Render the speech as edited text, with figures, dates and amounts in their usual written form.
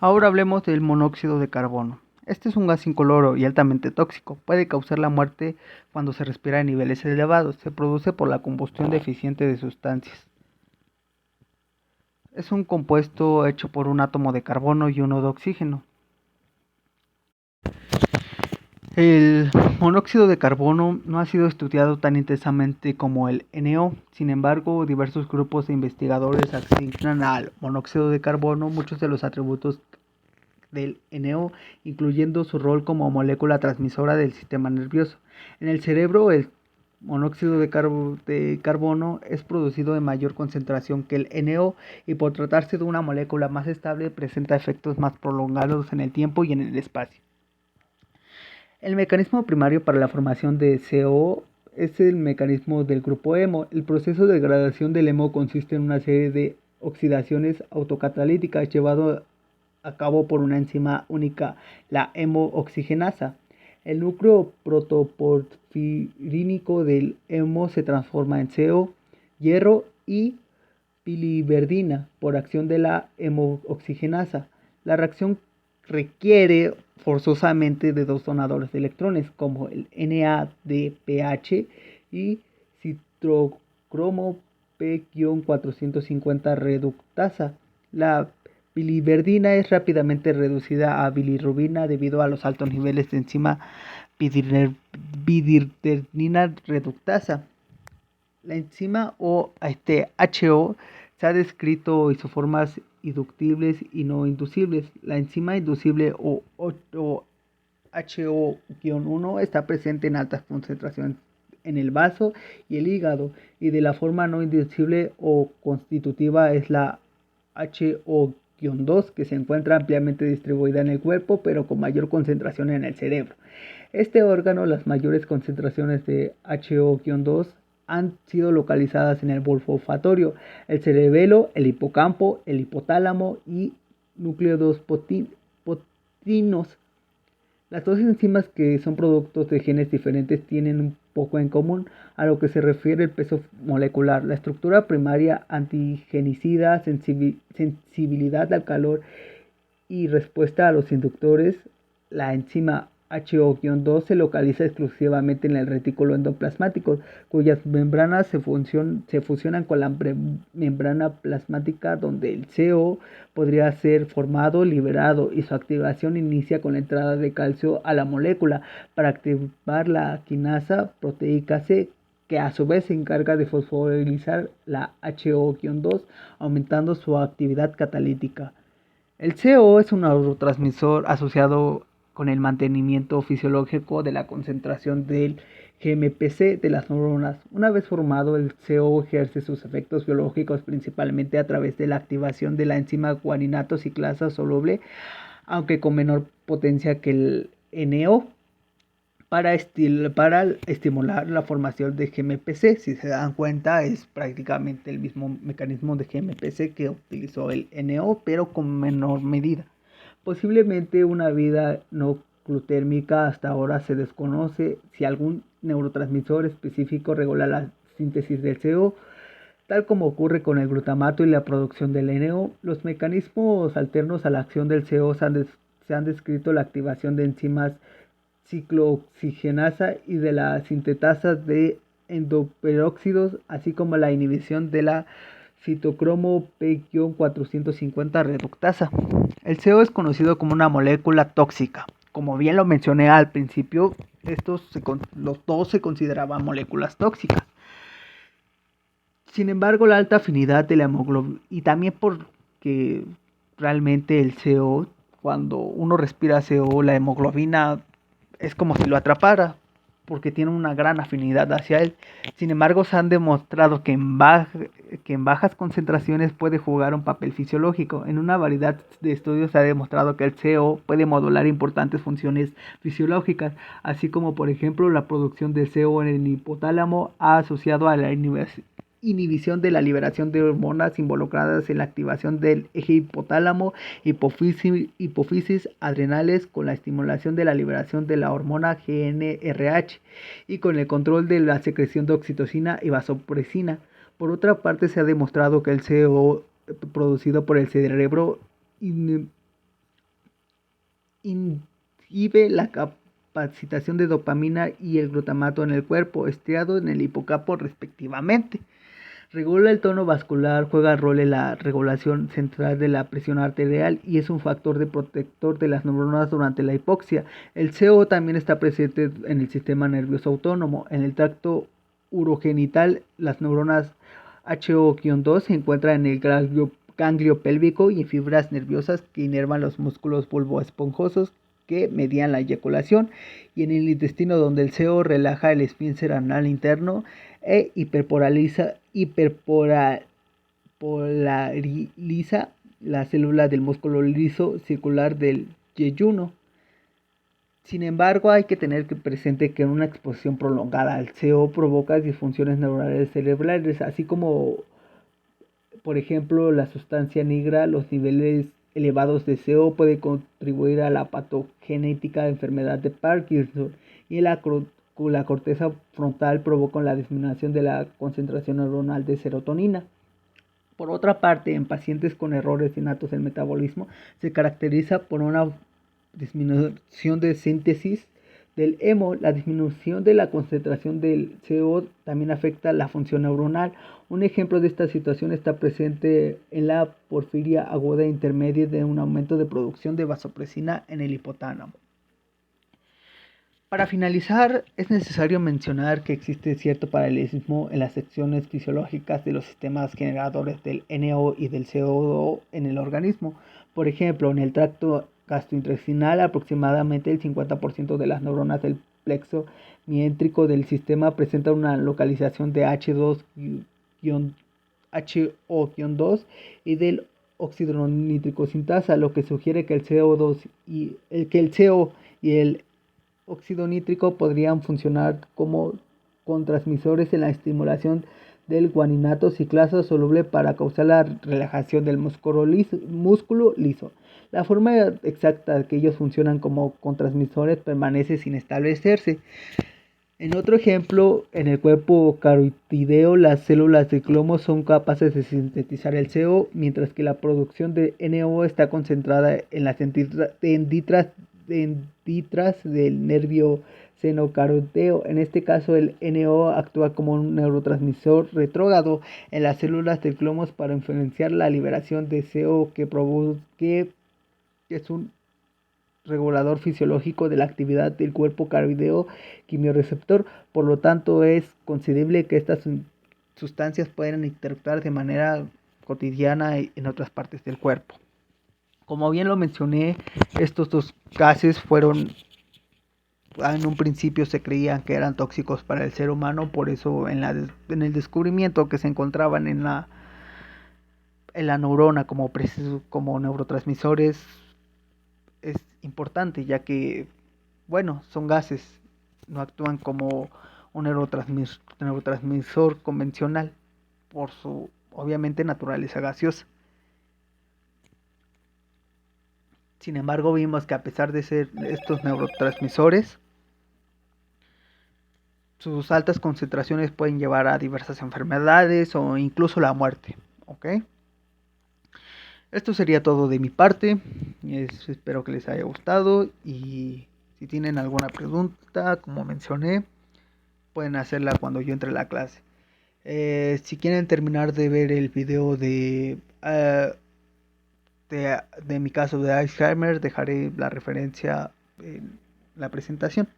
Ahora hablemos del monóxido de carbono. Este es un gas incoloro y altamente tóxico. Puede causar la muerte cuando se respira a niveles elevados. Se produce por la combustión deficiente de sustancias. Es un compuesto hecho por un átomo de carbono y uno de oxígeno. El monóxido de carbono no ha sido estudiado tan intensamente como el NO. Sin embargo, diversos grupos de investigadores asignan al monóxido de carbono muchos de los atributos del NO, incluyendo su rol como molécula transmisora del sistema nervioso. En el cerebro, el monóxido de carbono es producido en mayor concentración que el NO y por tratarse de una molécula más estable presenta efectos más prolongados en el tiempo y en el espacio. El mecanismo primario para la formación de CO es el mecanismo del grupo hemo. El proceso de degradación del hemo consiste en una serie de oxidaciones autocatalíticas llevado a cabo por una enzima única, la hemooxigenasa. El núcleo protoporfirínico del hemo se transforma en CO, hierro y biliverdina por acción de la hemooxigenasa. La reacción requiere forzosamente de dos donadores de electrones, como el NADPH y citrocromo P-450 reductasa. La biliverdina es rápidamente reducida a bilirrubina debido a los altos niveles de enzima bidirterina reductasa. La enzima HO se ha descrito isoformas inductibles y no inducibles. La enzima inducible o HO-1 está presente en altas concentraciones en el vaso y el hígado, y de la forma no inducible o constitutiva es la HO-2, que se encuentra ampliamente distribuida en el cuerpo, pero con mayor concentración en el cerebro. Este órgano, las mayores concentraciones de HO-2 han sido localizadas en el bulbo olfatorio, el cerebelo, el hipocampo, el hipotálamo y núcleos potinos. Las dos enzimas, que son productos de genes diferentes, tienen un poco en común a lo que se refiere el peso molecular, la estructura primaria antigenicida, sensibilidad al calor y respuesta a los inductores. La enzima HO-2 se localiza exclusivamente en el retículo endoplasmático, cuyas membranas se fusionan con la membrana plasmática, donde el CO podría ser formado, liberado, y su activación inicia con la entrada de calcio a la molécula para activar la quinasa proteica C, que a su vez se encarga de fosforilizar la HO-2, aumentando su actividad catalítica. El CO es un neurotransmisor asociado con el mantenimiento fisiológico de la concentración del GMPC de las neuronas. Una vez formado, el CO ejerce sus efectos biológicos principalmente a través de la activación de la enzima guaninato ciclasa soluble, aunque con menor potencia que el NO, para estimular la formación de GMPC. Si se dan cuenta, es prácticamente el mismo mecanismo de GMPC que utilizó el NO, pero con menor medida. Posiblemente una vida no glutérmica. Hasta ahora se desconoce si algún neurotransmisor específico regula la síntesis del CO, tal como ocurre con el glutamato y la producción del NO. Los mecanismos alternos a la acción del CO se han descrito la activación de enzimas ciclooxigenasa y de la sintetasa de endoperóxidos, así como la inhibición de la citocromo P-450 reductasa. El CO es conocido como una molécula tóxica. Como bien lo mencioné al principio, los dos se consideraban moléculas tóxicas. Sin embargo, la alta afinidad de la hemoglobina, y también porque realmente el CO, cuando uno respira CO, la hemoglobina es como si lo atrapara, porque tiene una gran afinidad hacia él. Sin embargo, se han demostrado que en bajas concentraciones puede jugar un papel fisiológico. En una variedad de estudios se ha demostrado que el CO puede modular importantes funciones fisiológicas, así como por ejemplo la producción de CO en el hipotálamo asociado a la inhibición de la liberación de hormonas involucradas en la activación del eje hipotálamo, hipófisis, adrenales, con la estimulación de la liberación de la hormona GnRH y con el control de la secreción de oxitocina y vasopresina. Por otra parte, se ha demostrado que el CO producido por el cerebro inhibe la capacitación de dopamina y el glutamato en el cuerpo estriado en el hipocampo respectivamente. Regula el tono vascular, juega rol en la regulación central de la presión arterial y es un factor de protector de las neuronas durante la hipoxia. El CO también está presente en el sistema nervioso autónomo. En el tracto urogenital, las neuronas HO-2 se encuentran en el ganglio pélvico y en fibras nerviosas que inervan los músculos bulboesponjosos que median la eyaculación, y en el intestino, donde el CO relaja el esfínter anal interno e hiperpolariza la célula del músculo liso circular del yeyuno. Sin embargo, hay que tener presente que una exposición prolongada al CO provoca disfunciones neuronales cerebrales, así como, por ejemplo, la sustancia negra. Los niveles elevados de CO pueden contribuir a la patogenética enfermedad de Parkinson, y la corteza frontal provoca la disminución de la concentración neuronal de serotonina. Por otra parte, en pacientes con errores innatos del metabolismo, se caracteriza por una disminución de síntesis del hemo. La disminución de la concentración del CO también afecta la función neuronal. Un ejemplo de esta situación está presente en la porfiria aguda intermedia, de un aumento de producción de vasopresina en el hipotálamo. Para finalizar, es necesario mencionar que existe cierto paralelismo en las secciones fisiológicas de los sistemas generadores del NO y del CO en el organismo. Por ejemplo, en el tracto gastrointestinal, aproximadamente el 50% de las neuronas del plexo miéntrico del sistema presenta una localización de HO-2 y del óxido nítrico sintasa, lo que sugiere que el CO y el óxido nítrico podrían funcionar como transmisores en la estimulación del guaninato ciclasa soluble para causar la relajación del músculo liso. La forma exacta que ellos funcionan como transmisores permanece sin establecerse. En otro ejemplo, en el cuerpo carotídeo, las células de clomo son capaces de sintetizar el CO, mientras que la producción de NO está concentrada en las dendritras del nervio senocarotídeo. En este caso, el NO actúa como un neurotransmisor retrógrado en las células del clomo para influenciar la liberación de CO, que es un regulador fisiológico de la actividad del cuerpo carotídeo quimiorreceptor. Por lo tanto, es concebible que estas sustancias puedan interactuar de manera cotidiana en otras partes del cuerpo. Como bien lo mencioné, estos dos gases en un principio se creían que eran tóxicos para el ser humano, por eso en el descubrimiento que se encontraban en la neurona como neurotransmisores es importante, ya que, bueno, son gases, no actúan como un neurotransmisor convencional por su, obviamente, naturaleza gaseosa. Sin embargo, vimos que a pesar de ser estos neurotransmisores, sus altas concentraciones pueden llevar a diversas enfermedades o incluso la muerte. ¿Ok? Esto sería todo de mi parte. Espero que les haya gustado, y si tienen alguna pregunta, como mencioné, pueden hacerla cuando yo entre a la clase. Si quieren terminar de ver el video de mi caso de Alzheimer, dejaré la referencia en la presentación.